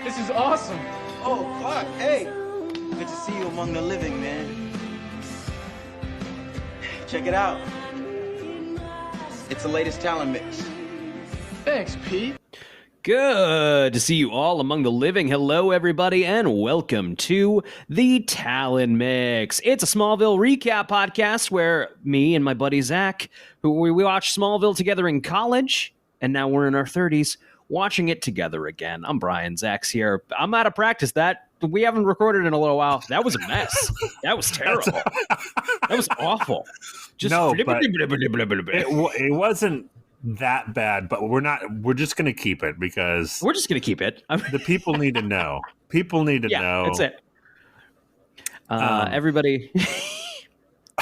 This is awesome. Oh, Clark, hey. Good to see you among the living, man. Check it out. It's the latest talent mix. Thanks, Pete. Good to see you all among the living. Hello, everybody, and welcome to the Talon Mix. It's a Smallville recap podcast where me and my buddy Zach, who we watched Smallville together in college, and now we're in our 30s, watching it together again. I'm Brian. Zach's here. I'm out of practice. We haven't recorded in a little while. That was a mess. That was terrible. That was awful. Just no, but it wasn't that bad, but we're just going to keep it because we're just going to keep it. The people need to know. People need to know. That's it. Everybody. I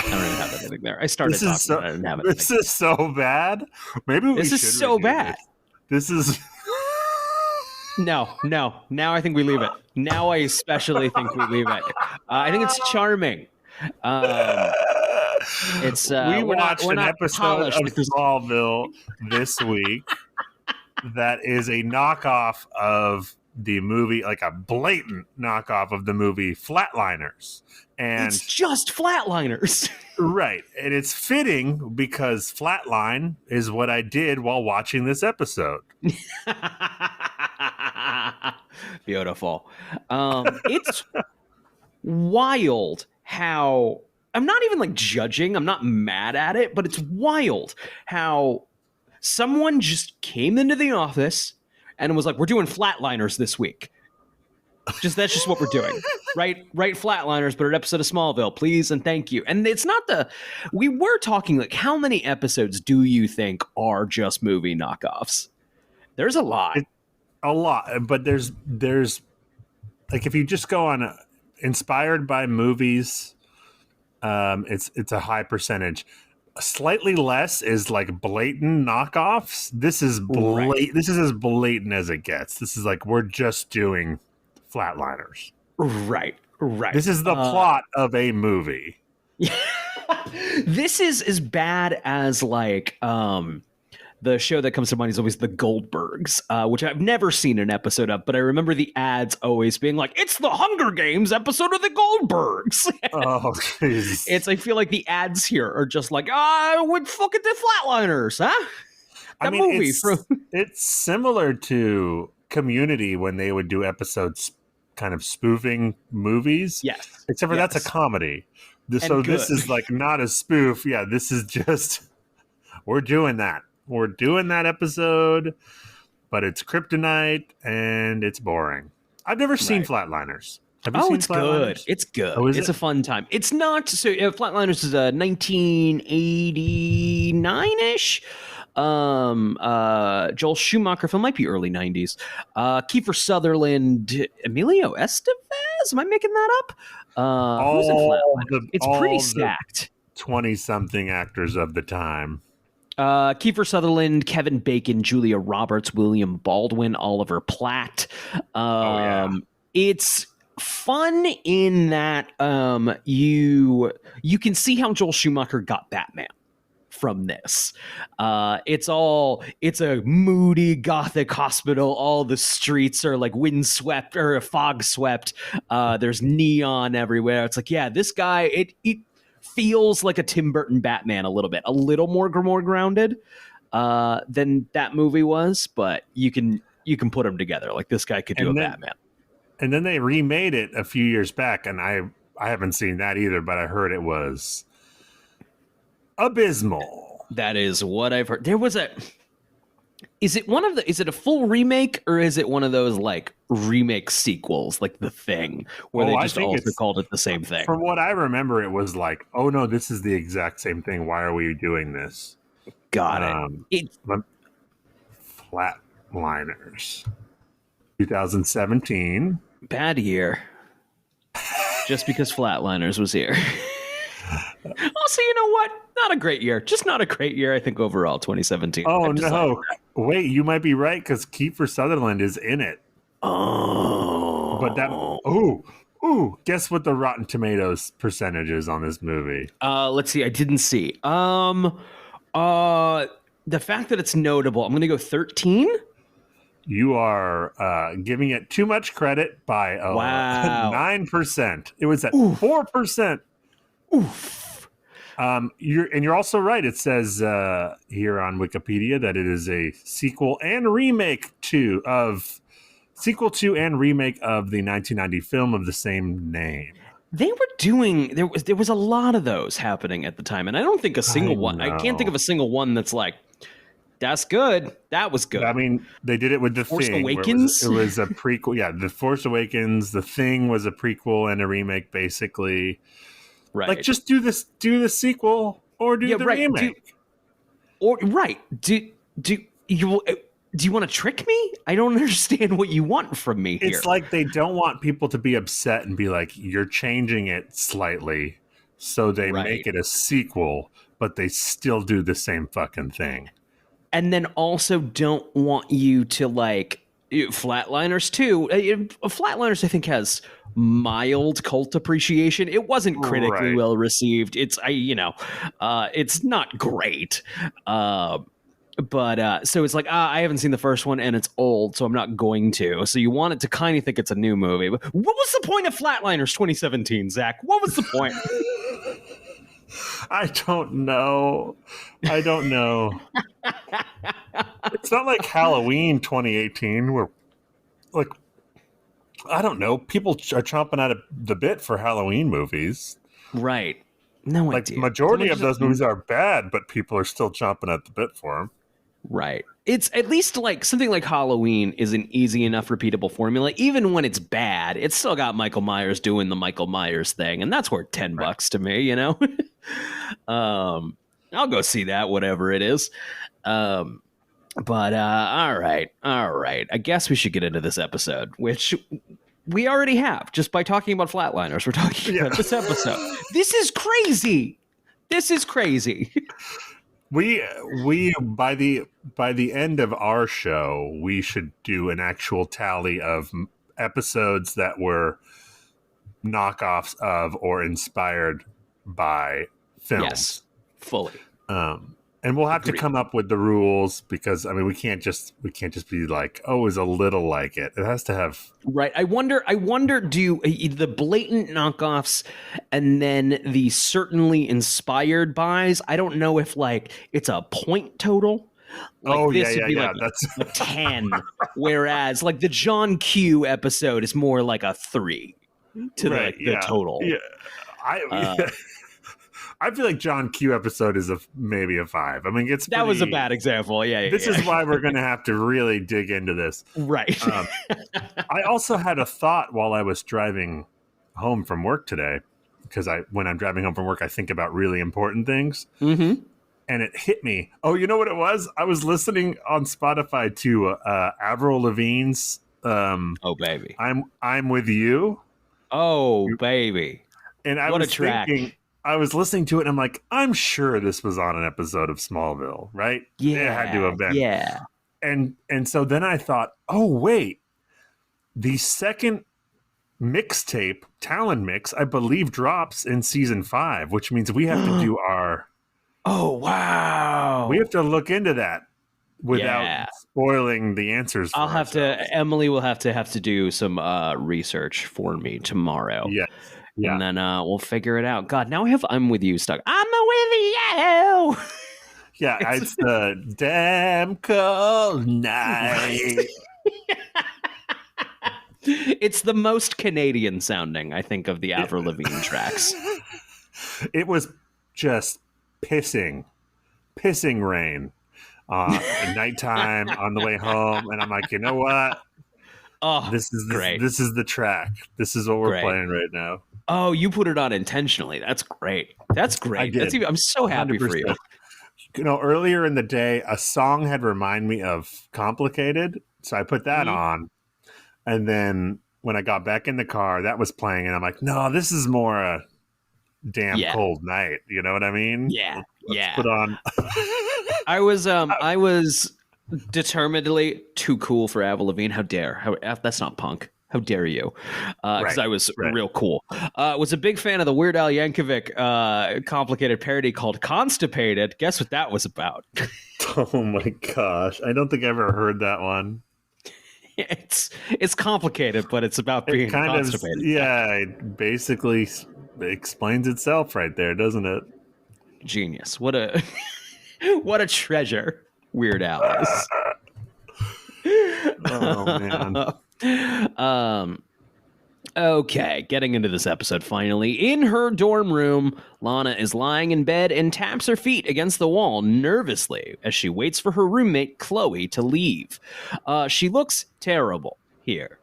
don't even have anything there. I started talking, but I didn't have anything. This is so bad. Maybe we should. This is so bad. This is. No. Now I think we leave it. Now I especially think we leave it. I think it's charming. We watched an episode of Smallville this week that is a knockoff of the movie, like a blatant knockoff of the movie Flatliners. And it's just Flatliners. Right. And it's fitting because Flatline is what I did while watching this episode. Beautiful. It's wild how I'm not even like judging. I'm not mad at it, but it's wild how someone just came into the office and was like, we're doing Flatliners this week. That's just what we're doing. Right, Flatliners, but an episode of Smallville, please and thank you. And it's not we were talking like how many episodes do you think are just movie knockoffs? There's a lot. A lot, but there's like if you just go on inspired by movies, it's a high percentage. Slightly less is like blatant knockoffs. This is This is as blatant as it gets. This is like we're just doing Flatliners. Right. This is the plot of a movie. This is as bad as like the show that comes to mind is always The Goldbergs, which I've never seen an episode of, but I remember the ads always being like, it's the Hunger Games episode of The Goldbergs. Oh, jeez. I feel like the ads here are just like, we fucking did Flatliners, huh? It's similar to Community when they would do episodes kind of spoofing movies. Yes. Except for that's a comedy. This is like not a spoof. Yeah, this is just, we're doing that. We're doing that episode, but it's kryptonite and it's boring. I've never seen Flatliners. Have you seen it's Flatliners? Good. It's good. Oh, it's a fun time. It's not so. Flatliners is a 1989-ish. Joel Schumacher film, might be early 90s. Kiefer Sutherland, Emilio Estevez. Am I making that up? Who's in Flatliners? It's pretty stacked. 20-something actors of the time. Kiefer Sutherland, Kevin Bacon, Julia Roberts, William Baldwin, Oliver Platt. It's fun in that you can see how Joel Schumacher got Batman from this. It's a moody gothic hospital. All the streets are like windswept or fog swept. There's neon everywhere. It's like, yeah, this guy, it feels like a Tim Burton Batman a little bit, a little more grounded than that movie was, but you can put them together. Like this guy could do Batman. And then they remade it a few years back, and I haven't seen that either, but I heard it was abysmal. That is what I've heard. Is it a full remake or is it one of those like remake sequels like The Thing where they just also called it the same thing? From what I remember, it was like, oh no, this is the exact same thing. Why are we doing this? Got it. Flatliners. 2017. Bad year. Just because Flatliners was here. Also, you know what? Not a great year. Just not a great year, I think, overall, 2017. Oh, no. Wait, you might be right, because Kiefer Sutherland is in it. Oh. But that... Ooh, guess what the Rotten Tomatoes percentage is on this movie? Let's see. I didn't see. The fact that it's notable, I'm going to go 13. You are giving it too much credit by Wow. 9%. It was at 4%. Oof. You're also right. It says here on Wikipedia that it is a sequel and remake to and remake of the 1990 film of the same name. They were doing there was a lot of those happening at the time, and I don't think a single one. I can't think of a single one that's like, that's good. That was good. I mean, they did it with The Force Thing. Awakens? It was a prequel. Yeah, The Force Awakens. The Thing was a prequel and a remake, basically. Right. Like, just do the sequel or do the remake. Do you want to trick me? I don't understand what you want from me here. It's like they don't want people to be upset and be like, you're changing it slightly, so they make it a sequel, but they still do the same fucking thing. And then also don't want you to like Flatliners too. Flatliners, I think, has mild cult appreciation. It wasn't critically well received. It's it's not great. But so it's like, I haven't seen the first one and it's old, so I'm not going to. So you want it to kind of think it's a new movie. But what was the point of Flatliners 2017, Zach? What was the point? I don't know. It's not like Halloween 2018 where, like, I don't know. People are chomping at the bit for Halloween movies. Right. No idea. Majority of those movies are bad, but people are still chomping at the bit for them. Right. It's at least like something like Halloween is an easy enough repeatable formula. Even when it's bad, it's still got Michael Myers doing the Michael Myers thing, and that's worth $10 to me, you know? I'll go see that, whatever it is. But all right. I guess we should get into this episode, which we already have just by talking about Flatliners. We're talking about this episode. This is crazy. We by the end of our show, we should do an actual tally of episodes that were knockoffs of or inspired by films. Yes, fully. And we'll have to come up with the rules because, I mean, we can't just be like, oh, it's a little like it. It has to have right. I wonder, do the blatant knockoffs and then the certainly inspired buys? I don't know if like it's a point total. Like this would be like that's a 10, whereas like the John Q episode is more like a 3 to the total. Yeah, I feel like John Q episode is maybe a 5. I mean, that was a bad example. Yeah. This is why we're going to have to really dig into this. Right. I also had a thought while I was driving home from work today, because when I'm driving home from work, I think about really important things. Mm-hmm. And it hit me. Oh, you know what it was? I was listening on Spotify to Avril Lavigne's "Oh Baby, I'm With You." Oh baby, and I was thinking. I was listening to it and I'm like, I'm sure this was on an episode of Smallville, right? Yeah. It had to have been. Yeah. And so then I thought, oh, wait. The second mixtape, Talon Mix, I believe drops in season 5, which means we have to do our... Oh, wow. We have to look into that without spoiling the answers for Emily will have to do some research for me tomorrow. Yeah. Yeah. And then we'll figure it out. God, now I have I'm With You stuck. I'm with you. Yeah, it's the damn cold night. It's the most Canadian sounding, I think, of the Avril Lavigne tracks. It was just pissing rain at nighttime on the way home. And I'm like, you know what? Oh, this is great. This is the track. This is what we're playing right now. Oh, you put it on intentionally. That's great. I did. I'm so happy 100%. For you. You know, earlier in the day, a song had reminded me of Complicated, so I put that on. And then when I got back in the car, that was playing, and I'm like, no, this is more a damn cold night. You know what I mean? Yeah. Let's put on. I was determinedly too cool for Avril Lavigne. How dare? That's not punk. How dare you? Because I was real cool. Was a big fan of the Weird Al Yankovic Complicated parody called Constipated. Guess what that was about? Oh my gosh. I don't think I ever heard that one. It's complicated, but it's about being It kind of, constipated. it basically explains itself right there, doesn't it? Genius. What a what a treasure Weird Al is. Oh man. Okay, getting into this episode finally. In her dorm room, Lana is lying in bed and taps her feet against the wall nervously as she waits for her roommate Chloe to leave. She looks terrible here.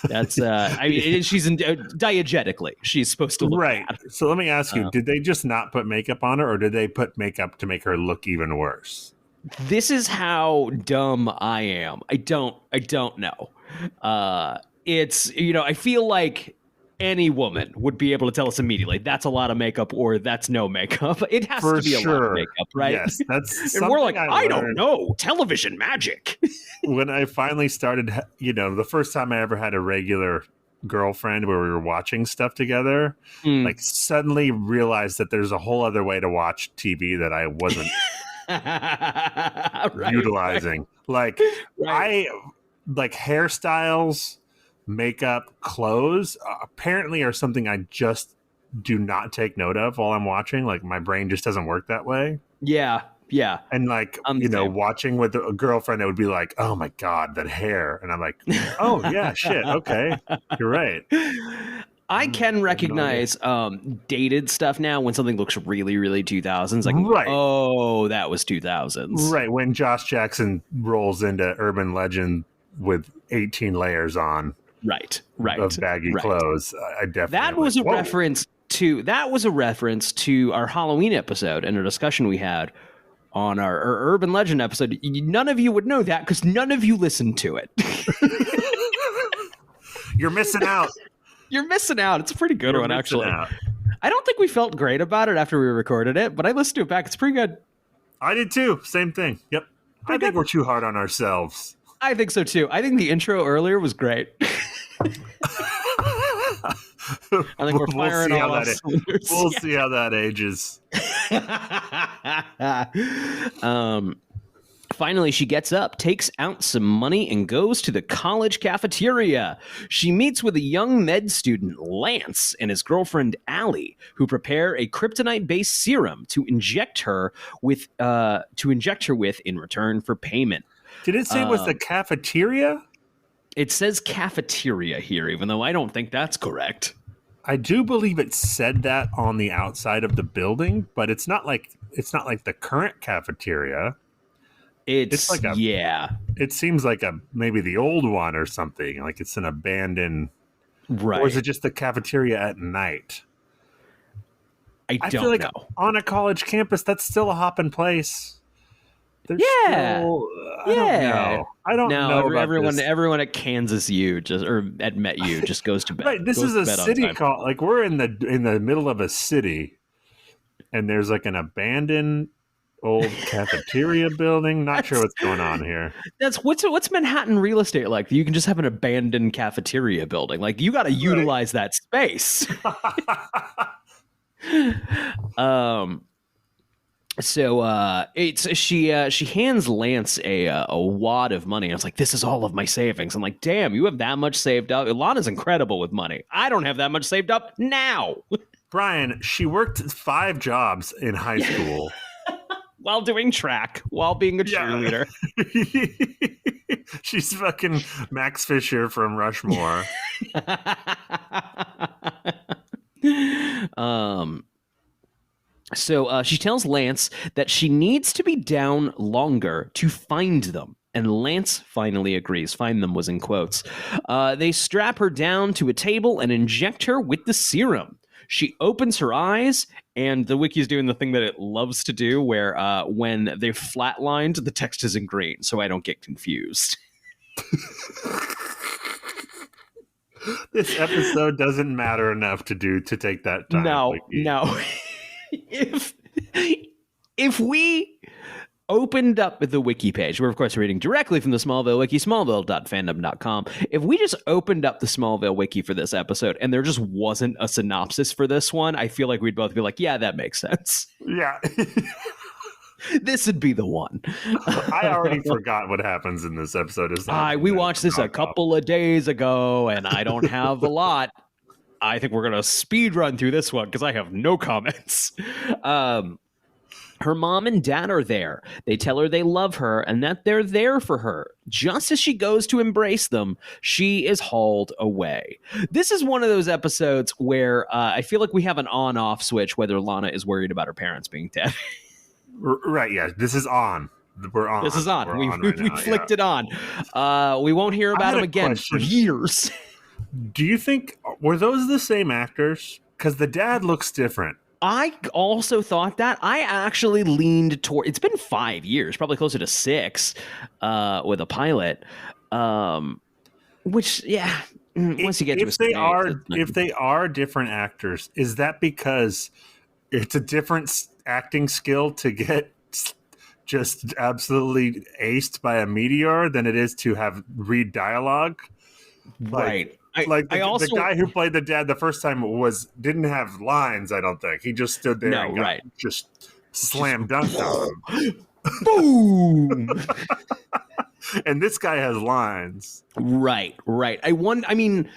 That's I mean, she's diegetically. She's supposed to look Right. bad. So let me ask you: did they just not put makeup on her, or did they put makeup to make her look even worse? This is how dumb I am. I don't know. It's, I feel like any woman would be able to tell us immediately that's a lot of makeup or that's no makeup. It has For to be a lot of makeup, right? Yes, that's and we're like, something I don't know, television magic. When I finally started, the first time I ever had a regular girlfriend where we were watching stuff together, like suddenly realized that there's a whole other way to watch TV that I wasn't utilizing. Like like hairstyles, makeup, clothes apparently are something I just do not take note of while I'm watching. Like my brain just doesn't work that way. Yeah. And like, watching with a girlfriend, it would be like, oh my God, that hair. And I'm like, oh yeah, shit. Okay. You're right. I can recognize dated stuff now when something looks really, really 2000s. Like, oh, that was 2000s. Right. When Josh Jackson rolls into Urban Legend with 18 layers on. Right. Of baggy clothes. I definitely. That was a reference to our Halloween episode and a discussion we had on our Urban Legend episode. None of you would know that because none of you listened to it. You're missing out. You're missing out. It's a pretty good one, actually. I don't think we felt great about it after we recorded it, but I listened to it back. It's pretty good. I did too. Same thing. Yep. I think we're too hard on ourselves. I think so too. I think the intro earlier was great. I think we're firing all our cylinders. We'll see how that ages. Finally, she gets up, takes out some money, and goes to the college cafeteria. She meets with a young med student, Lance, and his girlfriend, Allie, who prepare a kryptonite-based serum to inject her with in return for payment. Did it say it was the cafeteria? It says cafeteria here, even though I don't think that's correct. I do believe it said that on the outside of the building, but it's not like the current cafeteria. It's like it seems like maybe the old one or something. Like it's an abandoned. Right. Or is it just the cafeteria at night? I feel like know. On a college campus, that's still a hopping place. I don't know. Everyone at Kansas U or at Met U just goes to bed. Right. This is a city call. Like we're in the middle of a city, and there's like an abandoned old cafeteria building. Not sure what's going on here. That's what's Manhattan real estate like? You can just have an abandoned cafeteria building. Like you got to utilize that space. So she hands Lance a wad of money. I was like, this is all of my savings. I'm like, damn, you have that much saved up. Ilana's incredible with money. I don't have that much saved up now. Brian, she worked 5 jobs in high school. While doing track, while being a cheerleader. She's fucking Max Fisher from Rushmore. So she tells Lance that she needs to be down longer to find them. And Lance finally agrees. Find them was in quotes. They strap her down to a table and inject her with the serum. She opens her eyes, and the wiki is doing the thing that it loves to do, where when they're flatlined, the text is in green, so I don't get confused. This episode doesn't matter enough to take that time. No. If we opened up the wiki page, we're of course reading directly from the Smallville wiki, smallville.fandom.com. If we just opened up the Smallville wiki for this episode and there just wasn't a synopsis for this one, I feel like we'd both be like, yeah, that makes sense. Yeah. This would be the one. I already forgot what happens in this episode. We watched this a couple of days ago, and I don't have a lot. I think we're gonna speed run through this one because I have no comments. Her mom and dad are there. They tell her they love her and that they're there for her. Just as she goes to embrace them, she is hauled away. This is one of those episodes where I feel like we have an on-off switch whether Lana is worried about her parents being dead. Right, yeah. This is on. We're on. This is on. We're We on right now, flicked it on. We won't hear about him again for years. Do you think, were those the same actors? Because the dad looks different. I also thought that. I actually leaned toward. It's been 5 years, probably closer to 6, with a pilot. Which, yeah, once you get to if they are different actors, is that because it's a different acting skill to get just absolutely aced by a meteor than it is to read dialogue? Right. The guy who played the dad the first time didn't have lines. I don't think he just stood there and just slam dunked on him. Boom. And this guy has lines. Right. I mean,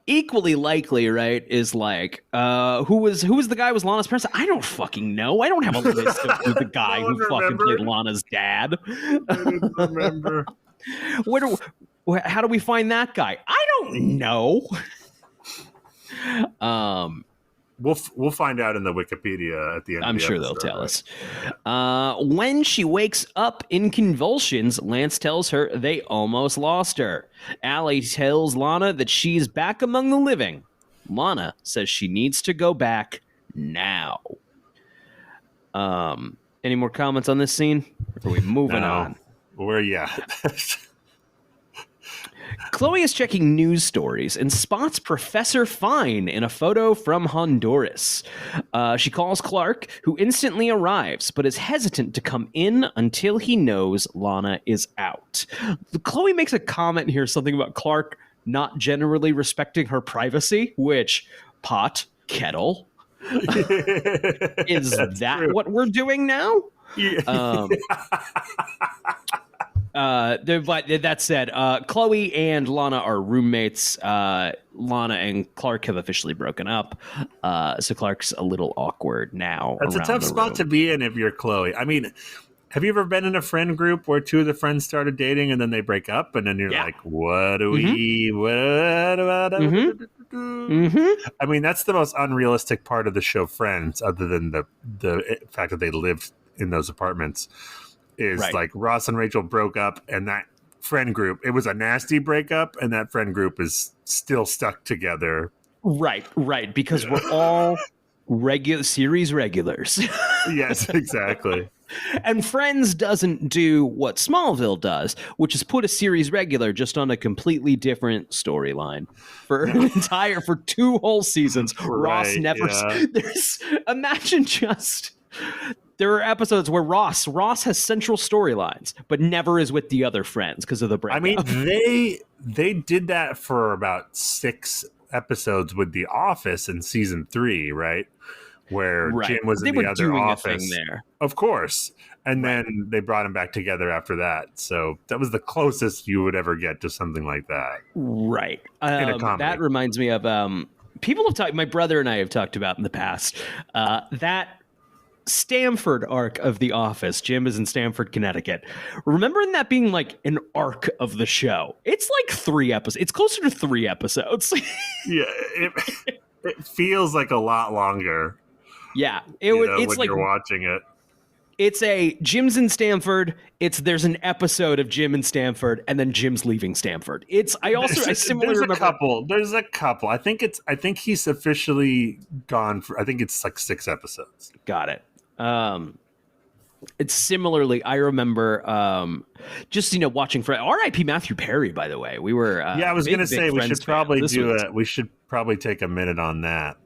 equally likely, right? Is like who was the guy who was Lana's parents? I don't fucking know. I don't have a list of who the guy who fucking played Lana's dad. I didn't remember. How do we find that guy? I don't know. We'll find out in the Wikipedia at the end. I'm of the sure episode, they'll tell us. When she wakes up in convulsions, Lance tells her they almost lost her. Allie tells Lana that she's back among the living. Lana says she needs to go back now. Any more comments on this scene? Or are we moving on? Where yeah. Chloe is checking news stories and spots Professor Fine in a photo from Honduras. She calls Clark, who instantly arrives, but is hesitant to come in until he knows Lana is out. Chloe makes a comment here, something about Clark not generally respecting her privacy, which, pot, kettle. Is that true? What we're doing now? Yeah. But that said, Chloe and Lana are roommates. Lana and Clark have officially broken up, so Clark's a little awkward now. That's a tough spot to be in if you're Chloe. I mean, have you ever been in a friend group where two of the friends started dating and then they break up, and then you're like, "What do we? What about?" I mean, that's the most unrealistic part of the show Friends, other than the fact that they lived in those apartments. Is like Ross and Rachel broke up, and that friend group, it was a nasty breakup, and that friend group is still stuck together. Right, because we're all series regulars. Yes, exactly. And Friends doesn't do what Smallville does, which is put a series regular just on a completely different storyline for for 2 whole seasons. Ross never. Imagine just. There are episodes where Ross has central storylines, but never is with the other friends because of the breakup. I mean, they did that for about 6 episodes with The Office in season 3, right? Where Jim was in the other office. There. Of course. And then they brought him back together after that. So that was the closest you would ever get to something like that. Right. In a comedy. That reminds me of people have talked. My brother and I have talked about in the past that Stamford arc of The Office. Jim is in Stamford, Connecticut. Remembering that being like an arc of the show. It's like 3 episodes. It's closer to 3 episodes. Yeah, it feels like a lot longer. Yeah, it's when like you're watching it. It's Jim's in Stamford. There's an episode of Jim in Stamford, and then Jim's leaving Stamford. There's a couple. I think he's officially gone for. I think it's like 6 episodes. Got it. It's similarly. I remember just watching for R.I.P. Matthew Perry. By the way, we were. I was going to say we should probably do it. We should probably take a minute on that.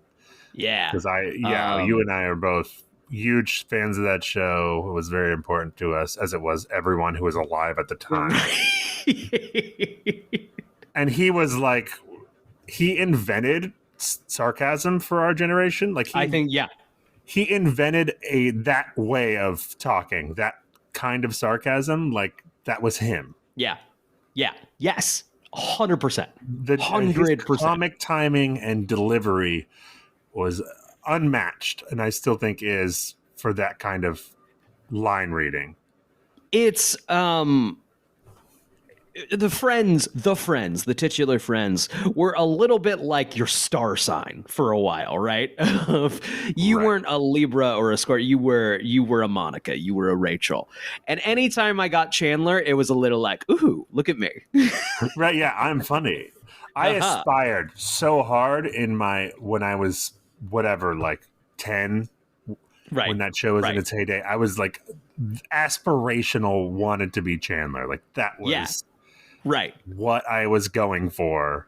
Yeah, because you and I are both huge fans of that show. It was very important to us, as it was everyone who was alive at the time. And he was like, he invented sarcasm for our generation. Like, he invented that way of talking, that kind of sarcasm. Like that was him. Yeah. Yes. 100%. His 100%. comic timing and delivery was unmatched, and I still think is for that kind of line reading. It's the titular friends were a little bit like your star sign for a while, right? You weren't a Libra or a Scorpio, you were a Monica, you were a Rachel. And anytime I got Chandler, it was a little like, ooh, look at me. Right, yeah, I'm funny. I aspired so hard when I was whatever, like 10, Right. when that show was in its heyday. I was like aspirational, wanted to be Chandler. Like that was what I was going for.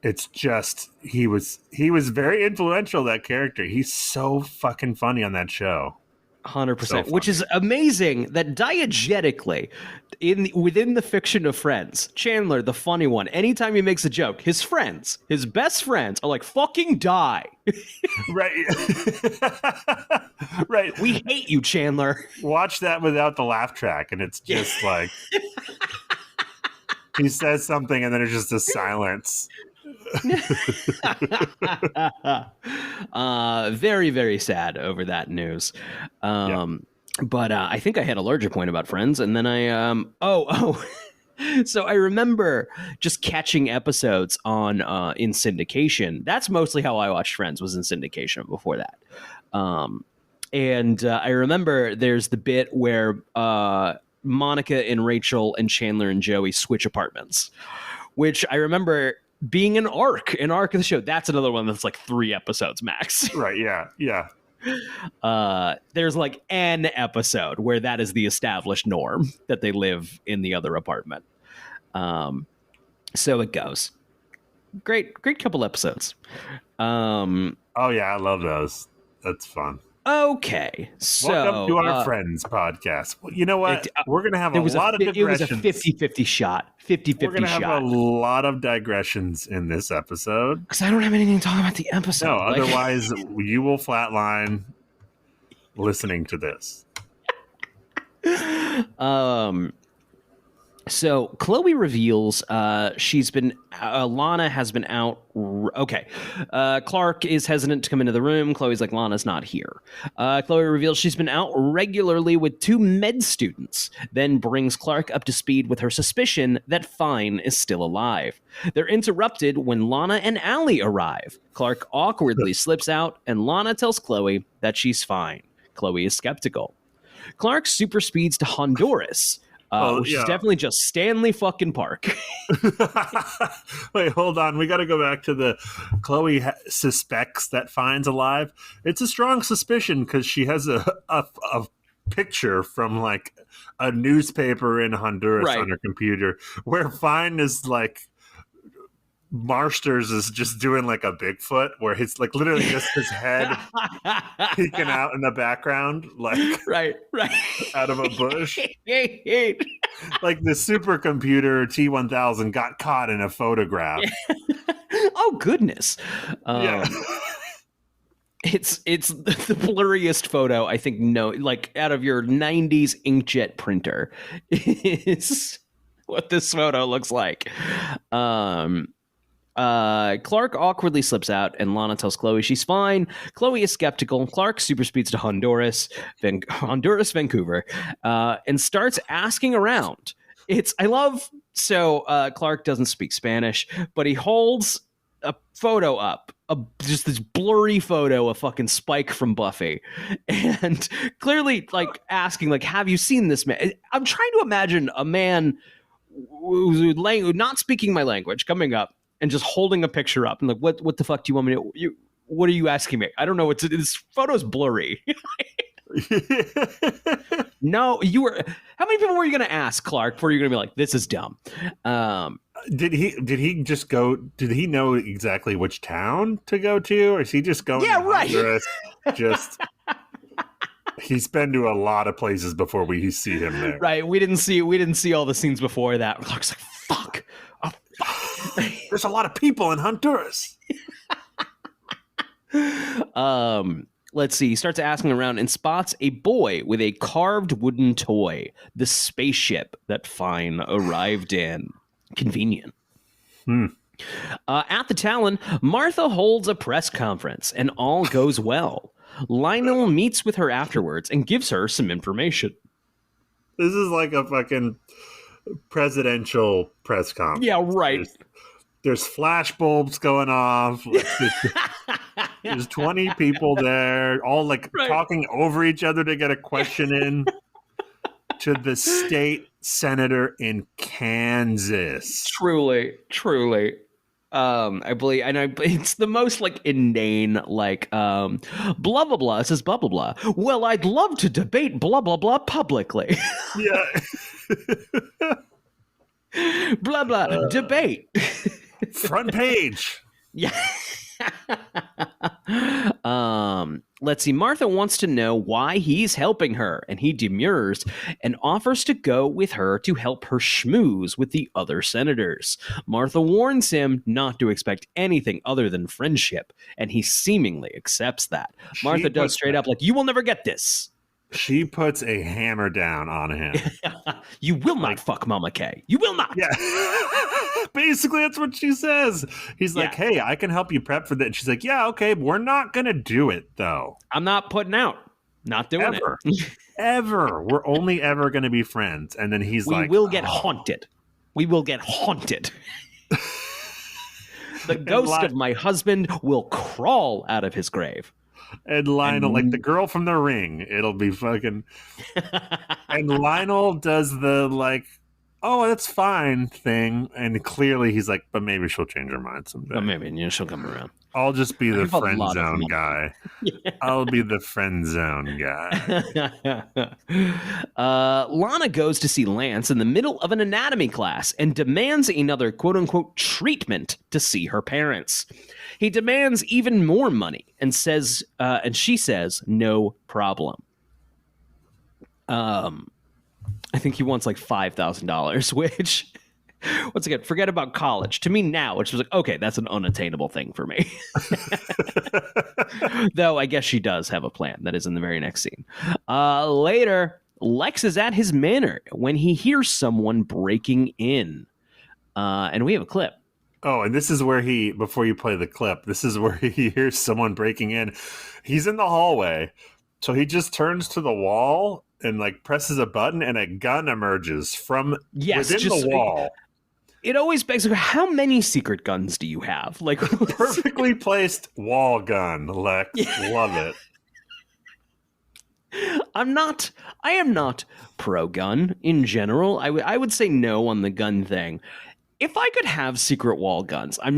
It's just he was very influential, that character. He's so fucking funny on that show. 100%, which is amazing that diegetically within the fiction of Friends, Chandler, the funny one, anytime he makes a joke, his best friends are like, fucking die. Right. Right. We hate you, Chandler. Watch that without the laugh track, and it's just like he says something and then it's just a silence. Very, very sad over that news. But I think I had a larger point about Friends, and then so I remember just catching episodes on in syndication. That's mostly how I watched Friends, was in syndication before that. And I remember there's the bit where Monica and Rachel and Chandler and Joey switch apartments, which I remember being an arc of the show. That's another one that's like 3 episodes max. Right, yeah. There's like an episode where that is the established norm, that they live in the other apartment. So it goes. Great couple episodes. Oh yeah, I love those. That's fun. Okay, so welcome to our Friends podcast. Well, you know what? We're going to have a lot of digressions. It was a 50-50 shot. 50-50 We're going to have a lot of digressions in this episode. Because I don't have anything to talk about the episode. No, otherwise you will flatline listening to this. So Chloe reveals Lana has been out. Okay. Clark is hesitant to come into the room. Chloe's like, Lana's not here. Chloe reveals she's been out regularly with 2 med students, then brings Clark up to speed with her suspicion that Fine is still alive. They're interrupted when Lana and Allie arrive. Clark awkwardly slips out, and Lana tells Chloe that she's fine. Chloe is skeptical. Clark super speeds to Honduras, which is definitely just Stanley fucking Park. Wait, hold on. We got to go back to the Chloe suspects that Fine's alive. It's a strong suspicion because she has a picture from like a newspaper in Honduras on her computer where Fine is like, Marsters is just doing like a Bigfoot where it's like literally just his head peeking out in the background, like right out of a bush. Like the supercomputer T1000 got caught in a photograph. Oh goodness. Yeah. It's the blurriest photo I think like out of your 90s inkjet printer is what this photo looks like. Clark awkwardly slips out, and Lana tells Chloe she's fine. Chloe is skeptical. Clark super speeds to Honduras, Vancouver, and starts asking around. Clark doesn't speak Spanish, but he holds a photo up, just this blurry photo of fucking Spike from Buffy, and clearly like asking, like, have you seen this man? I'm trying to imagine a man who's not speaking my language coming up and just holding a picture up and like, what the fuck do you want me to? What are you asking me? I don't know. This photo's blurry. No, you were. How many people were you going to ask, Clark, before you're going to be like, this is dumb? Did he just go? Did he know exactly which town to go to, or is he just going? Yeah, right. Just he's been to a lot of places before we see him there. Right. We didn't see all the scenes before that. Clark's like, fuck. Oh, fuck. There's a lot of people in Honduras. let's see. He starts asking around and spots a boy with a carved wooden toy, the spaceship that Fine arrived in. Convenient. At the Talon, Martha holds a press conference, and all goes well. Lionel meets with her afterwards and gives her some information. This is like a fucking presidential press conference. Yeah, right. There's flash bulbs going off. There's 20 people there, all like talking over each other to get a question in to the state senator in Kansas. Truly. I believe, and it's the most like inane, like blah blah blah. It says blah blah blah. Well, I'd love to debate blah blah blah publicly. Yeah. Blah blah debate. Front page. Yeah. Let's see. Martha wants to know why he's helping her, and he demurs and offers to go with her to help her schmooze with the other senators. Martha warns him not to expect anything other than friendship, and he seemingly accepts that. Martha does straight up like, "You will never get this." She puts a hammer down on him. You will not fuck Mama K. You will not. Yeah. Basically, that's what she says. He's like, hey, I can help you prep for that. And she's like, yeah, okay, but we're not going to do it, though. I'm not putting out. Not doing it. Ever. We're only ever going to be friends. And then he's like, we will get haunted. We will get haunted. The ghost of my husband will crawl out of his grave. And Lionel, like the girl from The Ring, it'll be fucking... And Lionel does the, like, oh, that's fine thing. And clearly he's like, but maybe she'll change her mind someday. But maybe she'll come around. I'll just be the friend zone guy. Yeah. I'll be the friend zone guy. Lana goes to see Lance in the middle of an anatomy class and demands another quote-unquote treatment to see her parents. He demands even more money and says, and she says, no problem. I think he wants like $5,000, which, once again, forget about college. To me now, which was like, okay, that's an unattainable thing for me. Though I guess she does have a plan. That is in the very next scene. Later, Lex is at his manor when he hears someone breaking in. And we have a clip. Oh, and this is where before you play the clip, this is where he hears someone breaking in. He's in the hallway. So he just turns to the wall and like presses a button and a gun emerges from within the wall. It always begs, how many secret guns do you have? Like perfectly placed wall gun, Lex. Yeah. Love it. I am not pro gun in general. I would say no on the gun thing. If I could have secret wall guns, I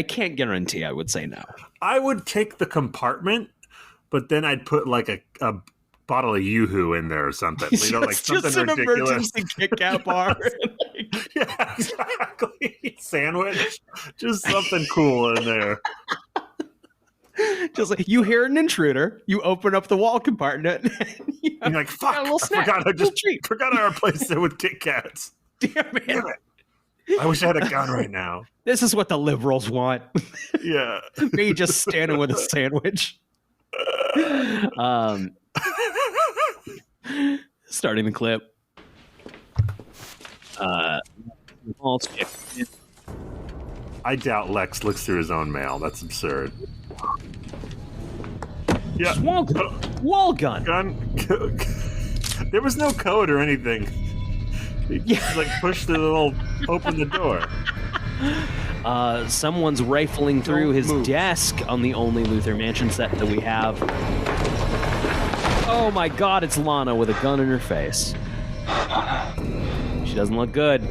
can't guarantee I would say no. I would take the compartment, but then I'd put like a bottle of Yoo-Hoo in there or something. You know, like something just an ridiculous. Emergency Kit Kat bar. Yeah, exactly. Sandwich. Just something cool in there. Just like you hear an intruder, you open up the wall compartment. And you're like, fuck, I forgot I replaced it with Kit Kats. Damn it. I wish I had a gun right now. This is what the liberals want. Yeah. Me just standing with a sandwich. Starting the clip. I doubt Lex looks through his own mail. That's absurd. Yeah. Wall gun. There was no code or anything. He just like pushed the little open the door. Someone's rifling through his desk on the only Luther Mansion set that we have. Oh my god, it's Lana with a gun in her face. She doesn't look good.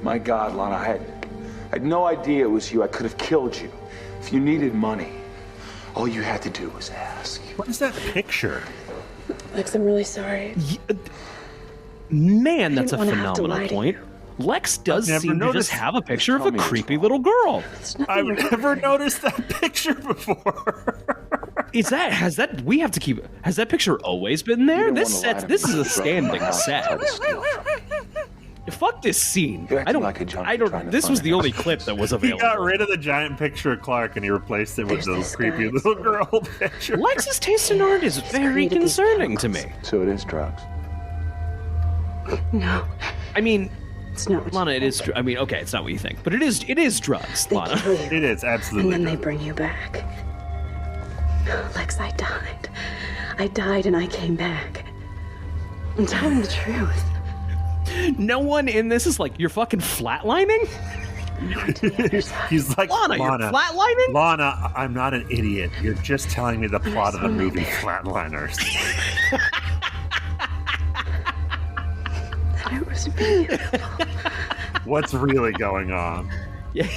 My god, Lana, I had no idea it was you. I could have killed you. If you needed money, all you had to do was ask. What is that picture? Lex, I'm really sorry. Man, that's a phenomenal point. Lex does seem to just have a picture of a creepy little girl. I've never noticed that picture before. Has that picture always been there? This is a standing set. fuck this scene. You're I acting don't. like a junkie I trying don't. to This find was an the only extra. clip that was He available. got rid of the giant picture of Clark and he replaced it with the There's this creepy guy. little girl picture. Lex's taste in art is very created these concerning to me. chemicals. So it is drugs. No, I mean, it's not. Lana, it is. I mean, okay, it's not what you think, but it is. It is drugs, They Lana. kill you, It is and absolutely. then they bring you back. Lex, I died. I died and I came back. I'm telling the truth. No one in this is like, you're fucking flatlining? He's like, Lana, you're flatlining? Lana, I'm not an idiot. You're just telling me the plot of the movie Flatliners. And it was beautiful. What's really going on? Yeah.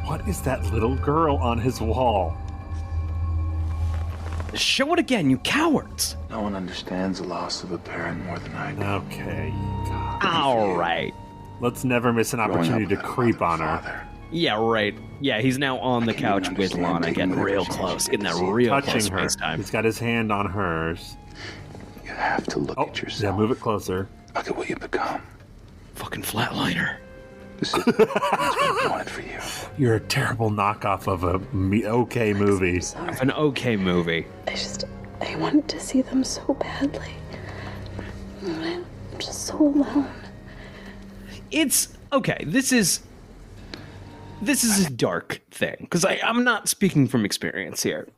What is that little girl on his wall? Show it again, you cowards. No one understands the loss of a parent more than I do. Okay. God. All right. Let's never miss an Growing opportunity up to without a creep mother on and her. father. Yeah, right. Yeah, he's now on the I can't couch even with understand Lana, taking getting real whatever close, she getting that is. real close Touching her. space time. He's got his hand on hers. You have to look Oh, at yeah, yourself. move it closer. Look at what you've become. Fucking flatliner. This is what I wanted for you. You're a terrible knockoff of a okay movie. I'm sorry. An okay movie. I wanted to see them so badly. I'm just so alone. It's okay. This is a dark thing because I'm not speaking from experience here.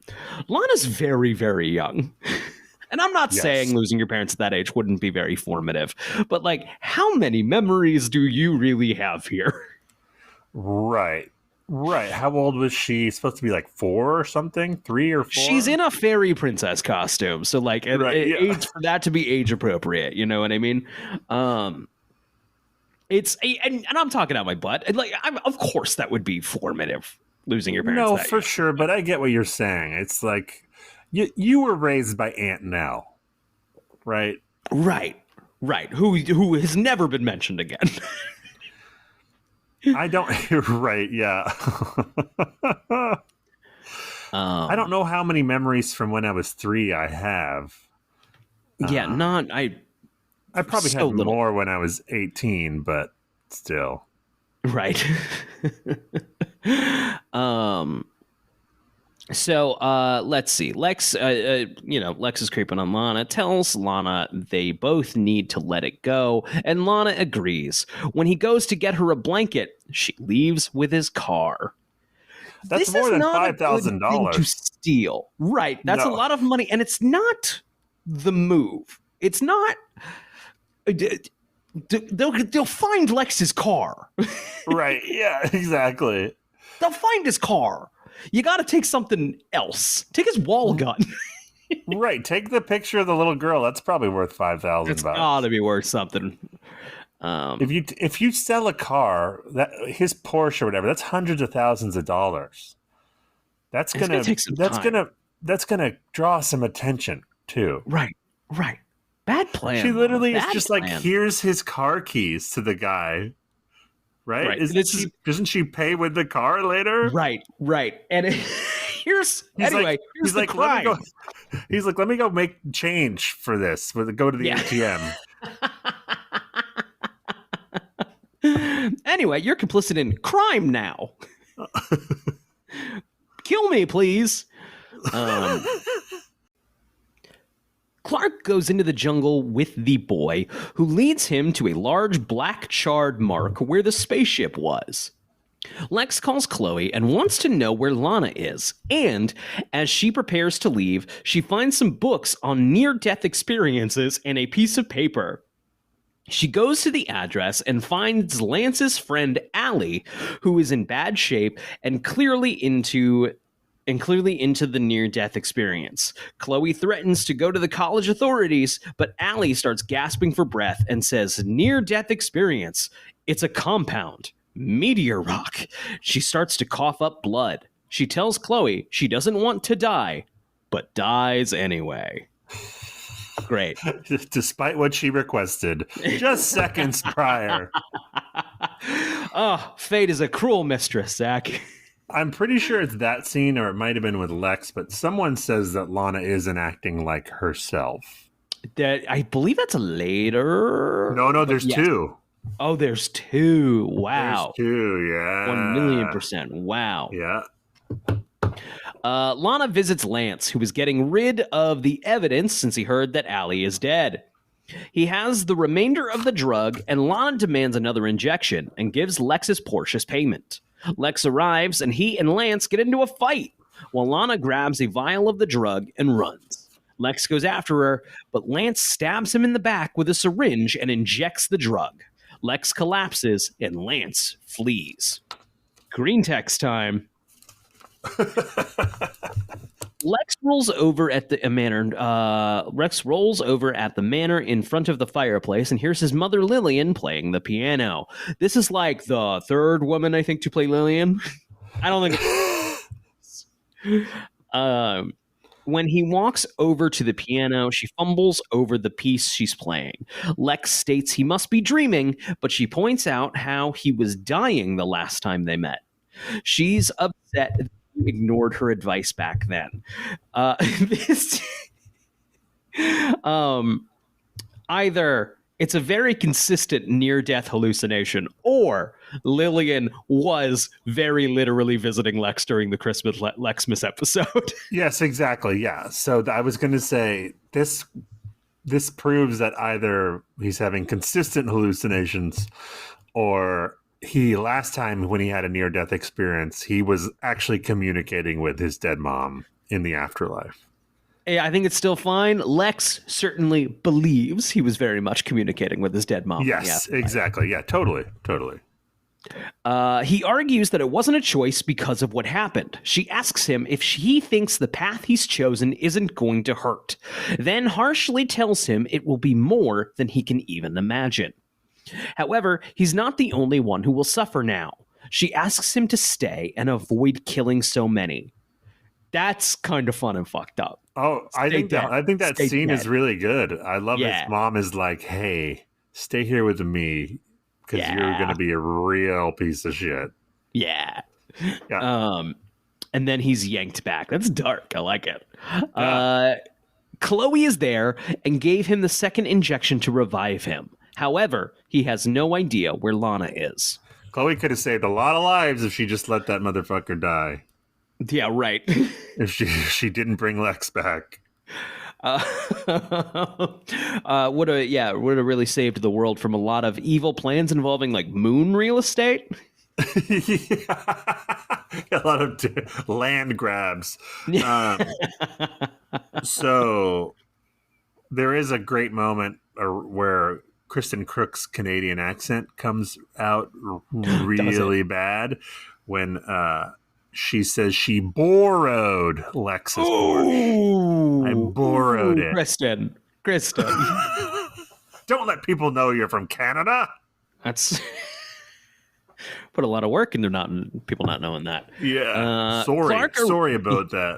Lana's very, very young. And I'm not Yes. saying losing your parents at that age wouldn't be very formative, but like, how many memories do you really have here? Right. Right. How old was she? Supposed to be like 4 or something? 3 or 4? She's in a fairy princess costume, so like, Right, yeah. age for that to be age appropriate. You know what I mean? And I'm talking out my butt. And like, of course, that would be formative. Losing your parents. No, that for young. sure. But I get what you're saying. It's like you were raised by Aunt Nell, right? Right. Who has never been mentioned again. I don't. Right. Yeah. I don't know how many memories from when I was 3 I have. Yeah, I probably so had little. more when I was 18, but still. Right. So let's see. Lex is creeping on Lana, tells Lana they both need to let it go, and Lana agrees. When he goes to get her a blanket, she leaves with his car. That's This more is than not a good $5,000. thing to steal. Right. That's No. a lot of money, and it's not the move. It's not. They'll find Lex's car. Right. Yeah, exactly. They'll find his car. You got to take something else. Take his wall gun. Right. Take the picture of the little girl. That's probably worth $5,000. It's got to be worth something. If you sell a car, that his Porsche or whatever, that's hundreds of thousands of dollars. That's It's gonna take some time. That's gonna draw some attention too. Right. Bad plan. She literally is Bad just plan. like, here's his car keys to the guy. Right? Right. Doesn't she pay with the car later? Right. And here's He's anyway. like, Here's the let me crime. go. He's like, let me go make change for this. Go to the Yeah. ATM. Anyway, you're complicit in crime now. Kill me, please. Clark goes into the jungle with the boy, who leads him to a large black charred mark where the spaceship was. Lex calls Chloe and wants to know where Lana is, and as she prepares to leave, she finds some books on near-death experiences and a piece of paper. She goes to the address and finds Lance's friend Allie, who is in bad shape and clearly into the near-death experience. Chloe threatens to go to the college authorities, but Allie starts gasping for breath and says, near-death experience. It's a compound. Meteor rock. She starts to cough up blood. She tells Chloe she doesn't want to die, but dies anyway. Great. Despite what she requested just seconds prior. Oh, fate is a cruel mistress, Zach. I'm pretty sure it's that scene, or it might have been with Lex, but someone says that Lana isn't acting like herself. That I believe that's later. No, there's two. Oh, there's two. Wow. There's two, yeah. 1,000,000%. Wow. Yeah. Lana visits Lance, who is getting rid of the evidence since he heard that Allie is dead. He has the remainder of the drug, and Lana demands another injection and gives Lex's Porsche's payment. Lex arrives, and he and Lance get into a fight, while Lana grabs a vial of the drug and runs. Lex goes after her, but Lance stabs him in the back with a syringe and injects the drug. Lex collapses, and Lance flees. Green text time. Lex rolls over at the manor in front of the fireplace and hears his mother Lillian playing the piano. This is like the third woman, I think, to play Lillian. I don't think. When he walks over to the piano, she fumbles over the piece she's playing. Lex states he must be dreaming, but she points out how he was dying the last time they met. She's upset that he ignored her advice back then. Either it's a very consistent near-death hallucination, or Lillian was very literally visiting Lex during the Christmas Lexmas episode. Yes, exactly. Yeah. So I was going to say this proves that either he's having consistent hallucinations, or last time when he had a near-death experience, he was actually communicating with his dead mom in the afterlife. I think it's still fine. Lex certainly believes he was very much communicating with his dead mom. Yes, exactly. Yeah, totally. He argues that it wasn't a choice because of what happened. She asks him if he thinks the path he's chosen isn't going to hurt, then harshly tells him it will be more than he can even imagine. However, he's not the only one who will suffer now. She asks him to stay and avoid killing so many. That's kind of fun and fucked up. Oh, I think that scene is really good. I love his mom is like, "Hey, stay here with me because you're going to be a real piece of shit." Yeah. And then he's yanked back. That's dark. I like it. Yeah. Chloe is there and gave him the second injection to revive him. However, he has no idea where Lana is. Chloe could have saved a lot of lives if she just let that motherfucker die. Yeah, right. If she didn't bring Lex back. Would have really saved the world from a lot of evil plans involving like moon real estate. A lot of land grabs. So there is a great moment where Kristen Crook's Canadian accent comes out really bad when she says she borrowed Lex's Porsche. I borrowed it. Kristen. Don't let people know you're from Canada. That's put a lot of work into people not knowing that. Yeah. Sorry about that.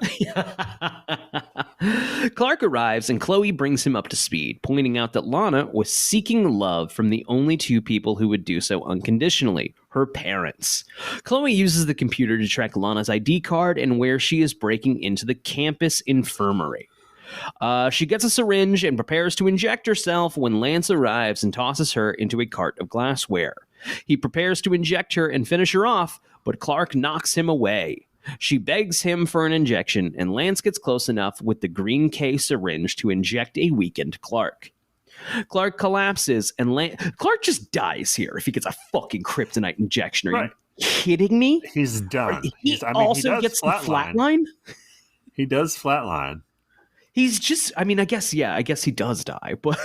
Clark arrives and Chloe brings him up to speed, pointing out that Lana was seeking love from the only two people who would do so unconditionally, her parents. Chloe uses the computer to track Lana's ID card and where she is breaking into the campus infirmary. She gets a syringe and prepares to inject herself when Lance arrives and tosses her into a cart of glassware. He prepares to inject her and finish her off, but Clark knocks him away. She begs him for an injection, and Lance gets close enough with the green K syringe to inject a weakened Clark. Clark collapses, and Clark just dies here if he gets a fucking kryptonite injection. Are you kidding me? He's done. He also gets the flatline? He does flatline. He's just, I guess he does die, but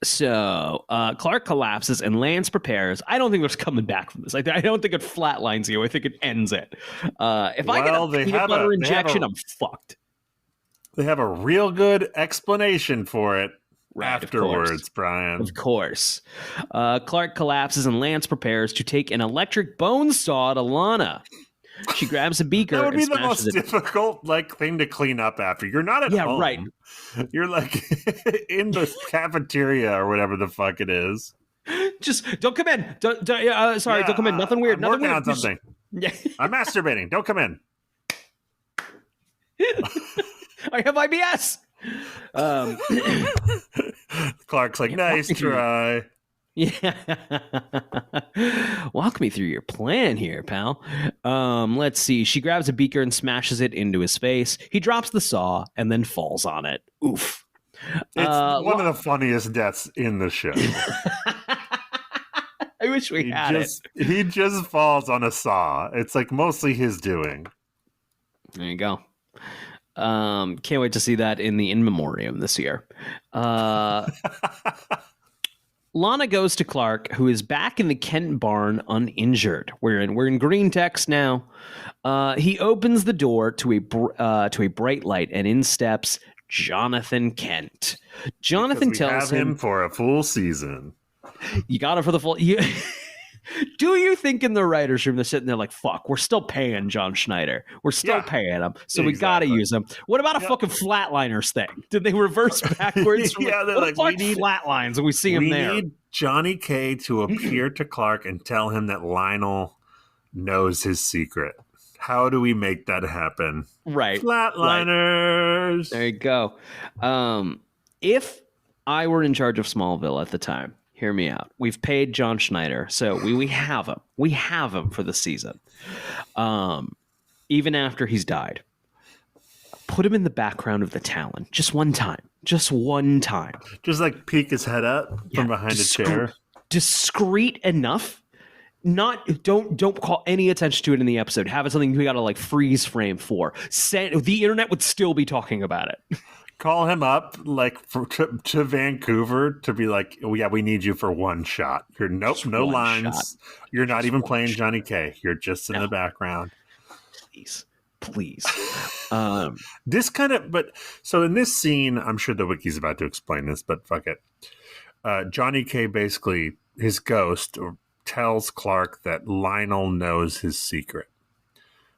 So Clark collapses and Lance prepares. I don't think there's coming back from this. I don't think it flatlines you. I think it ends it. If I get a peanut butter injection, I'm fucked. They have a real good explanation for it afterwards, Brian. Of course. Clark collapses and Lance prepares to take an electric bone saw to Lana. She grabs a beaker. That would be the most difficult thing to clean up after. You're not at home. Yeah, right. You're in the cafeteria or whatever the fuck it is. Just don't come in. Sorry, Yeah, don't come in. Nothing weird. I'm Nothing working weird. on something. Yeah. I'm masturbating. Don't come in. I have IBS. Clark's like, nice try. Yeah. Walk me through your plan here, pal. Let's see. She grabs a beaker and smashes it into his face. He drops the saw and then falls on it. Oof. It's one of the funniest deaths in the show. I wish we had it. He just falls on a saw. It's like mostly his doing. There you go. Can't wait to see that in the In Memoriam this year. Lana goes to Clark, who is back in the Kent barn uninjured. We're in green text now. He opens the door to a bright light, and in steps Jonathan Kent. Jonathan tells him for a full season. You got it for the full. Do you think in the writers' room they're sitting there like, fuck, we're still paying John Schneider. We're still paying him. So we got to use him. What about a fucking Flatliners thing? Did they reverse backwards? Yeah, they're like, we need Flatlines, and we see him there. We need Johnny K to appear to Clark and tell him that Lionel knows his secret. How do we make that happen? Right. Flatliners. Right. There you go. If I were in charge of Smallville at the time, hear me out. We've paid John Schneider, so we have him. We have him for the season. Even after he's died. Put him in the background of the Talon. Just one time. Just one time. Just like peek his head up from behind a chair. Discreet enough. Don't call any attention to it in the episode. Have it something we gotta like freeze frame for. The internet would still be talking about it. Call him up like to Vancouver to be like, oh, yeah, we need you for one shot. You're no lines. Shot. You're not even playing Johnny K. You're just in the background. Please. This kind of, so in this scene, I'm sure the wiki's about to explain this, but fuck it. Johnny K basically, his ghost tells Clark that Lionel knows his secret,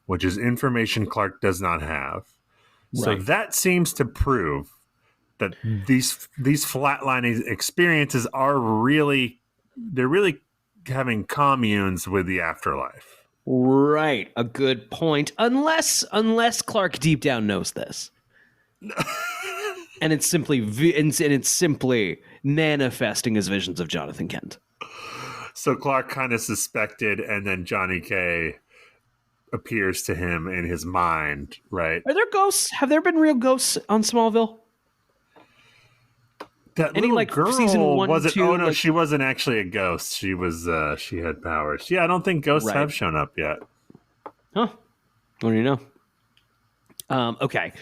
which is information Clark does not have. So that seems to prove that these flatlining experiences are really having communes with the afterlife. Right, a good point. Unless Clark deep down knows this, and it's simply manifesting his visions of Jonathan Kent. So Clark kind of suspected, and then Johnny K appears to him in his mind, right? Are there ghosts? Have there been real ghosts on Smallville? That Any, little like, girl season 1, was it? 2, Oh no, like... she wasn't actually a ghost. She was. She had powers. Yeah, I don't think ghosts have shown up yet. Huh? What do you know? Okay.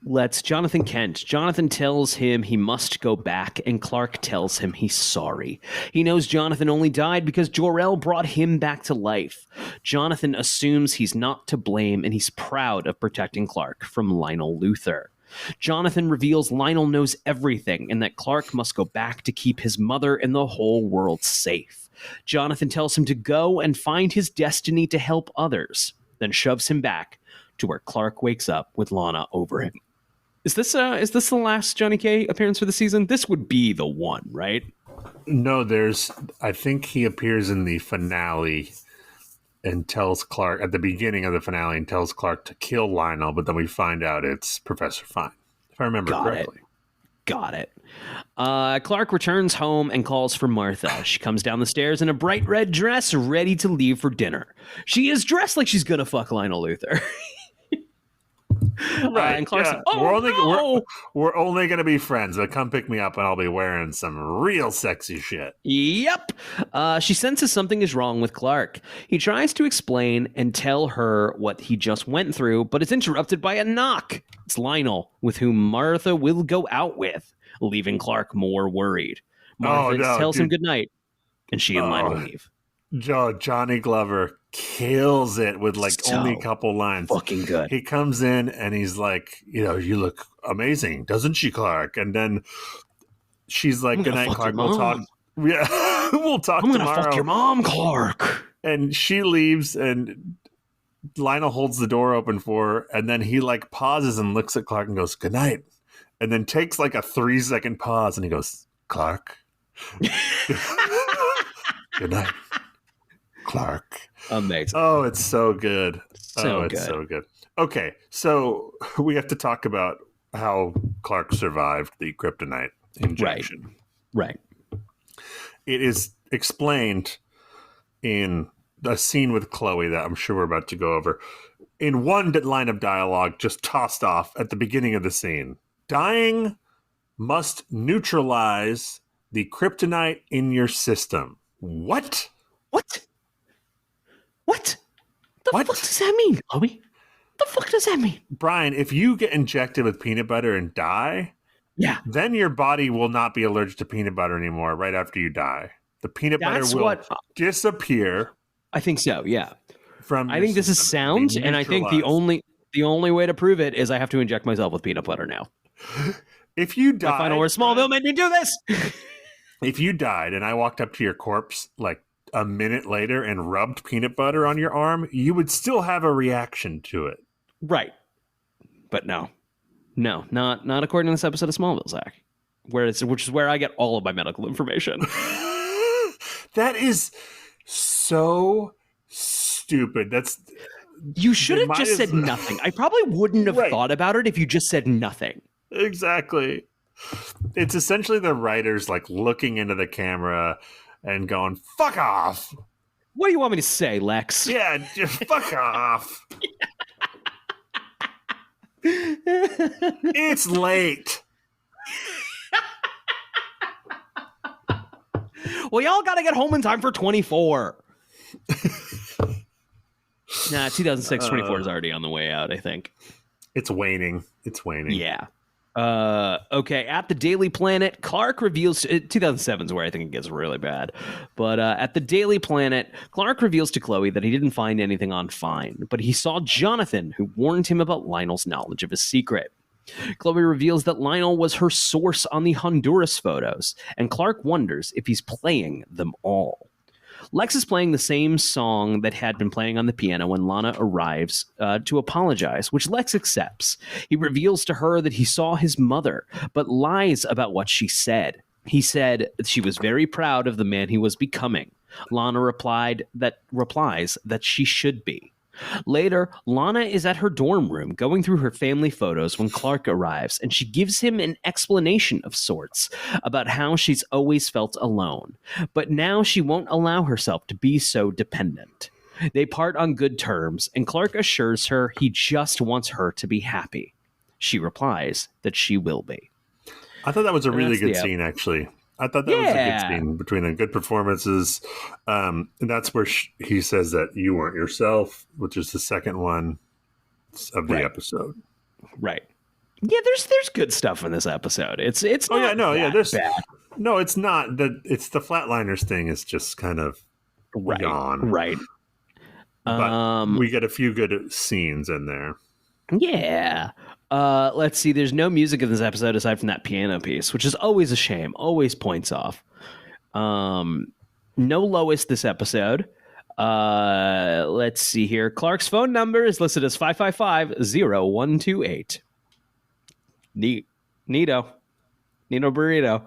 Let's Jonathan Kent. Jonathan tells him he must go back, and Clark tells him he's sorry. He knows Jonathan only died because Jor-El brought him back to life. Jonathan assumes he's not to blame, and he's proud of protecting Clark from Lionel Luthor. Jonathan reveals Lionel knows everything, and that Clark must go back to keep his mother and the whole world safe. Jonathan tells him to go and find his destiny to help others, then shoves him back to where Clark wakes up with Lana over him. Is this the last Johnny K appearance for the season? This would be the one, right? No, I think he appears in the finale and tells Clark at the beginning of the finale and tells Clark to kill Lionel, but then we find out it's Professor Fine, if I remember correctly. Got it. Clark returns home and calls for Martha. She comes down the stairs in a bright red dress, ready to leave for dinner. She is dressed like she's gonna fuck Lionel Luthor. Right. And Clark's like, we're only going to be friends, but come pick me up and I'll be wearing some real sexy shit. Yep. She senses something is wrong with Clark. He tries to explain and tell her what he just went through, but is interrupted by a knock. It's Lionel, with whom Martha will go out with, leaving Clark more worried. Martha tells him goodnight, and she and Lionel leave. Johnny Glover kills it with only a couple lines. Fucking good. He comes in and he's like, you look amazing, doesn't she, Clark? And then she's like, good night, Clark. We'll talk. Yeah, we'll talk tomorrow. I'm gonna fuck your mom, Clark. And she leaves, and Lionel holds the door open for her, and then he pauses and looks at Clark and goes, good night. And then takes a 3-second pause and he goes, Clark. Good night, Clark. Amazing. Oh, it's so good. It's so good. Okay, so we have to talk about how Clark survived the kryptonite injection. Right. It is explained in a scene with Chloe that I'm sure we're about to go over. In one line of dialogue just tossed off at the beginning of the scene. Dying must neutralize the kryptonite in your system. What? What? The fuck does that mean, Chloe? The fuck does that mean? Brian, if you get injected with peanut butter and die, then your body will not be allergic to peanut butter anymore right after you die. The peanut butter will disappear. I think so, yeah. I think this is sound, and I think the only way to prove it is I have to inject myself with peanut butter now. If you died, my final word, Smallville made me do this. If you died and I walked up to your corpse like a minute later and rubbed peanut butter on your arm, you would still have a reaction to it. Right. But no, not according to this episode of Smallville, Zach, which is where I get all of my medical information. That is so stupid. You should have just said nothing. I probably wouldn't have thought about it if you just said nothing. Exactly. It's essentially the writers like looking into the camera and going, fuck off. What do you want me to say, Lex? Yeah, just fuck off. It's late. Well, y'all got to get home in time for 24. Nah, 2006, 24 is already on the way out, I think. It's waning. Yeah. Okay, at the Daily Planet, Clark reveals... 2007 is where I think it gets really bad. But at the Daily Planet, Clark reveals to Chloe that he didn't find anything on Fine, but he saw Jonathan, who warned him about Lionel's knowledge of his secret. Chloe reveals that Lionel was her source on the Honduras photos, and Clark wonders if he's playing them all. Lex is playing the same song that had been playing on the piano when Lana arrives to apologize, which Lex accepts. He reveals to her that he saw his mother, but lies about what she said. He said she was very proud of the man he was becoming. Lana replies that she should be. Later, Lana is at her dorm room going through her family photos when Clark arrives, and she gives him an explanation of sorts about how she's always felt alone, but now she won't allow herself to be so dependent. They part on good terms, and Clark assures her he just wants her to be happy. She replies that she will be. I thought that was a really good scene, actually. I thought that was a good scene between them. Good performances. And that's where he says that you weren't yourself, which is the second one of the episode. Right. Yeah, there's good stuff in this episode. It's there's bad. No, it's not. It's the Flatliners thing is just kind of gone. Right. But we get a few good scenes in there. Yeah. Let's see. There's no music in this episode aside from that piano piece, which is always a shame. Always points off. No Lois this episode. Let's see here. Clark's phone number is listed as 555-0128. Neato burrito.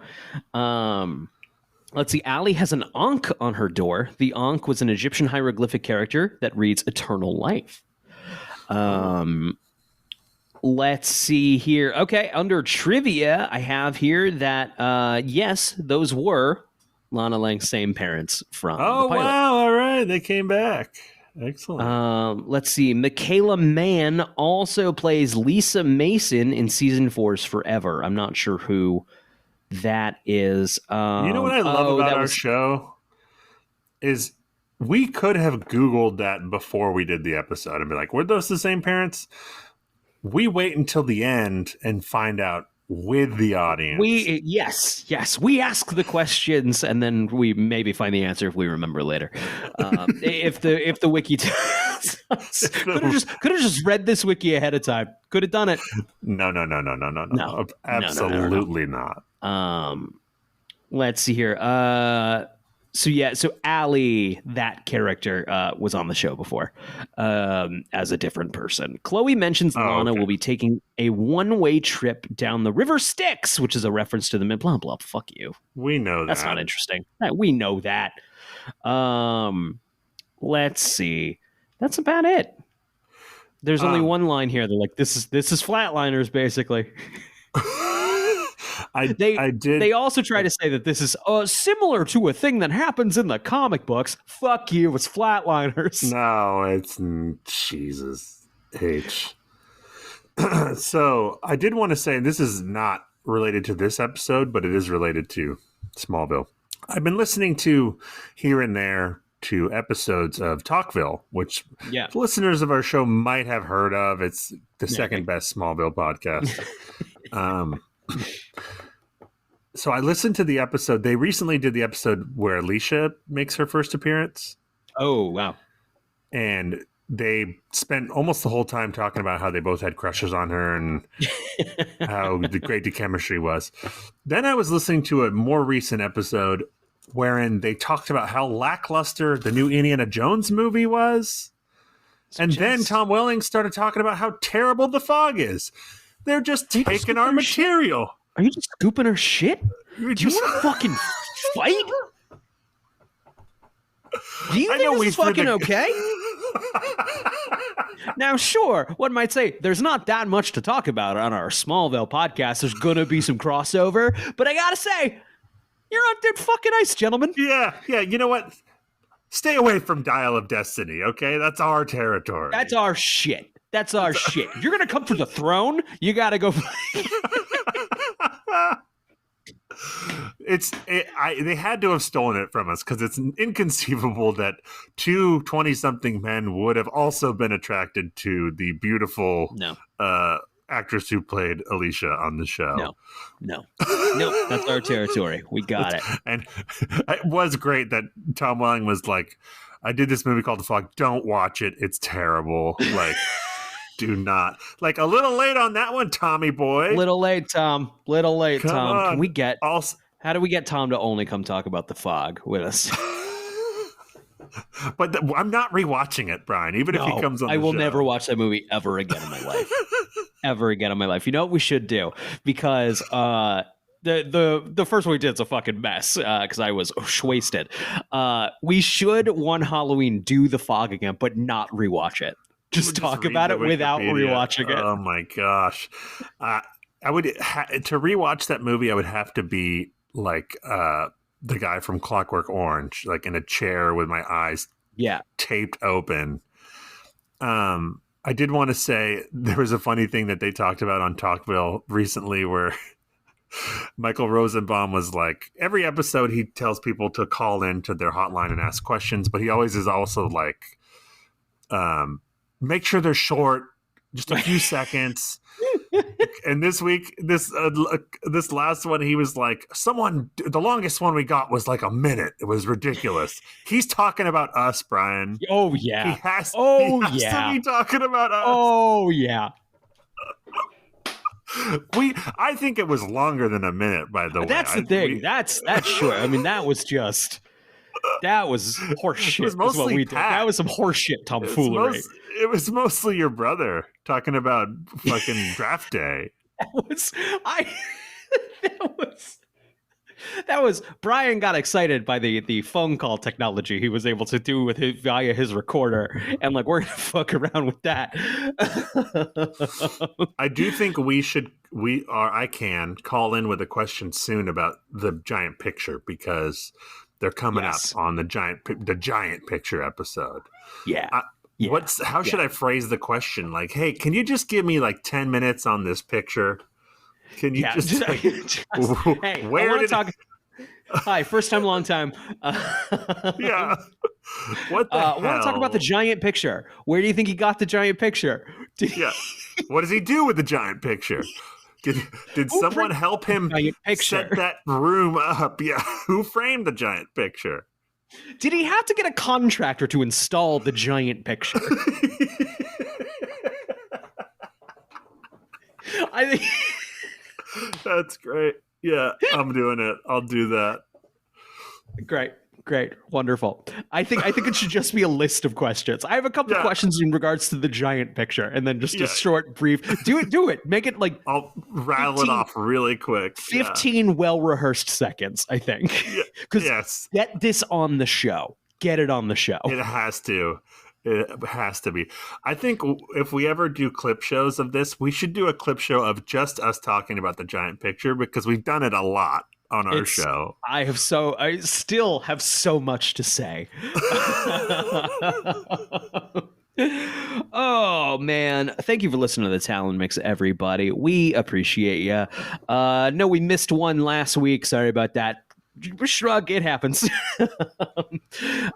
Let's see. Allie has an Ankh on her door. The Ankh was an Egyptian hieroglyphic character that reads eternal life. Let's see here. Okay, under trivia, I have here that, yes, those were Lana Lang's same parents from the pilot. Wow, all right. They came back. Excellent. Let's see. Michaela Mann also plays Lisa Mason in Season 4's Forever. I'm not sure who that is. You know what I love about our show? Is we could have Googled that before we did the episode and be like, were those the same parents? We wait until the end and find out with the audience. Yes. We ask the questions and then we maybe find the answer if we remember later. If the wiki tells us. Could have just read this wiki ahead of time. Could have done it. No. Absolutely not. Let's see here. So Allie, that character, was on the show before as a different person. Chloe mentions Lana will be taking a one-way trip down the River Styx, which is a reference to the blah blah. Fuck you. We know that. That's not interesting. We know that. Let's see. That's about it. There's only one line here. They're like, "This is Flatliners," basically. They also try to say that this is similar to a thing that happens in the comic books. Fuck you, it's Flatliners. No, it's Jesus H. So I did want to say this is not related to this episode, but it is related to Smallville. I've been listening to here and there to episodes of Talkville, which listeners of our show might have heard of. It's the second best Smallville podcast. So I listened to the episode. They recently did the episode where Alicia makes her first appearance. Oh, wow. And they spent almost the whole time talking about how they both had crushes on her and how great the chemistry was. Then I was listening to a more recent episode wherein they talked about how lackluster the new Indiana Jones movie was. Then Tom Welling started talking about how terrible The Fog is. They're just taking our material. Are you just scooping her shit? Do you want to fucking fight? Do you think this is fucking okay? Now, sure, one might say there's not that much to talk about on our Smallville podcast. There's going to be some crossover. But I got to say, you're on thin fucking ice, gentlemen. Yeah. You know what? Stay away from Dial of Destiny, okay? That's our territory. That's our shit. That's our shit. If you're going to come for the throne, you got to go... They had to have stolen it from us because it's inconceivable that two 20-something men would have also been attracted to the beautiful actress who played Alicia on the show. No, that's our territory. We got it. And it was great that Tom Welling was like, I did this movie called The Fog. Don't watch it. It's terrible. Like, do not. Like, a little late on that one, Tommy boy. Little late, Tom. Little late, Come Tom. on. Can we get... How do we get Tom to only come talk about The Fog with us? But I'm not rewatching it, Brian, even if he comes on the show. I will never watch that movie ever again in my life. Ever again in my life. You know what we should do? Because the first one we did is a fucking mess because I was wasted. We should one Halloween do The Fog again, but not rewatch it. Just talk about it without rewatching it. Oh my gosh. I would to rewatch that movie, I would have to be like the guy from Clockwork Orange, like in a chair with my eyes taped open. I did want to say there was a funny thing that they talked about on Talkville recently where Michael Rosenbaum was like, every episode he tells people to call in to their hotline and ask questions, but he always is also like, make sure they're short, just a few seconds. And this week, this last one, he was like, the longest one we got was like a minute. It was ridiculous. He's talking about us, Brian. Oh, yeah. He has to be talking about us. Oh, yeah. I think it was longer than a minute, by the way. That's the thing. That's short. I mean, that was horseshit. It was mostly what we did. That was some horseshit tomfoolery. It was mostly your brother talking about fucking draft day. That was Brian got excited by the phone call technology he was able to do via his recorder, and like we're gonna fuck around with that. I do think I can call in with a question soon about the giant picture because they're coming up on the giant picture episode. How should I phrase the question? Like, hey, can you just give me like 10 minutes on this picture? Can you hey, where did talk? Hi, first time, long time. Yeah. What the hell? I want to talk about the giant picture. Where do you think he got the giant picture? What does he do with the giant picture? Did someone help him set that room up? Yeah. Who framed the giant picture? Did he have to get a contractor to install the giant picture? I think that's great. Yeah, I'm doing it. I'll do that. Great. Great. Wonderful. I think it should just be a list of questions. I have a couple of questions in regards to the giant picture, and then just a short, brief. Do it. Make it like I'll rattle it off really quick. 15 well-rehearsed seconds, I think. Because get this on the show. Get it on the show. It has to. It has to be. I think if we ever do clip shows of this, we should do a clip show of just us talking about the giant picture, because we've done it a lot on our show. I still have so much to say. Oh man, thank you for listening to the Talon Mix, everybody. We appreciate you. No, we missed one last week. Sorry about that. Shrug, it happens.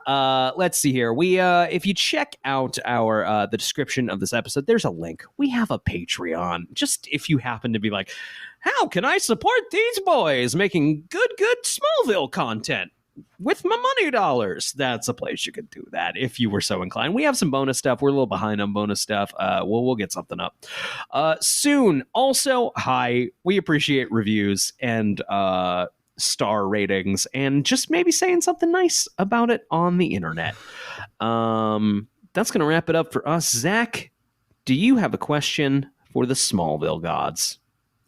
Let's see here. We if you check out our the description of this episode, there's a link. We have a Patreon. Just if you happen to be like, how can I support these boys making good Smallville content with my money dollars? That's a place you could do that if you were so inclined. We have some bonus stuff. We're a little behind on bonus stuff. We'll get something up soon. Also, we appreciate reviews and star ratings and just maybe saying something nice about it on the internet. That's gonna wrap it up for us. Zach, do you have a question for the Smallville gods?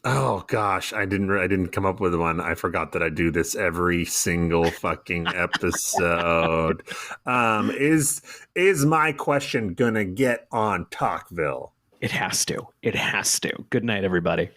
Oh gosh, I didn't come up with one. I forgot that I do this every single fucking episode. Is my question gonna get on Talkville? It has to. Good night, everybody.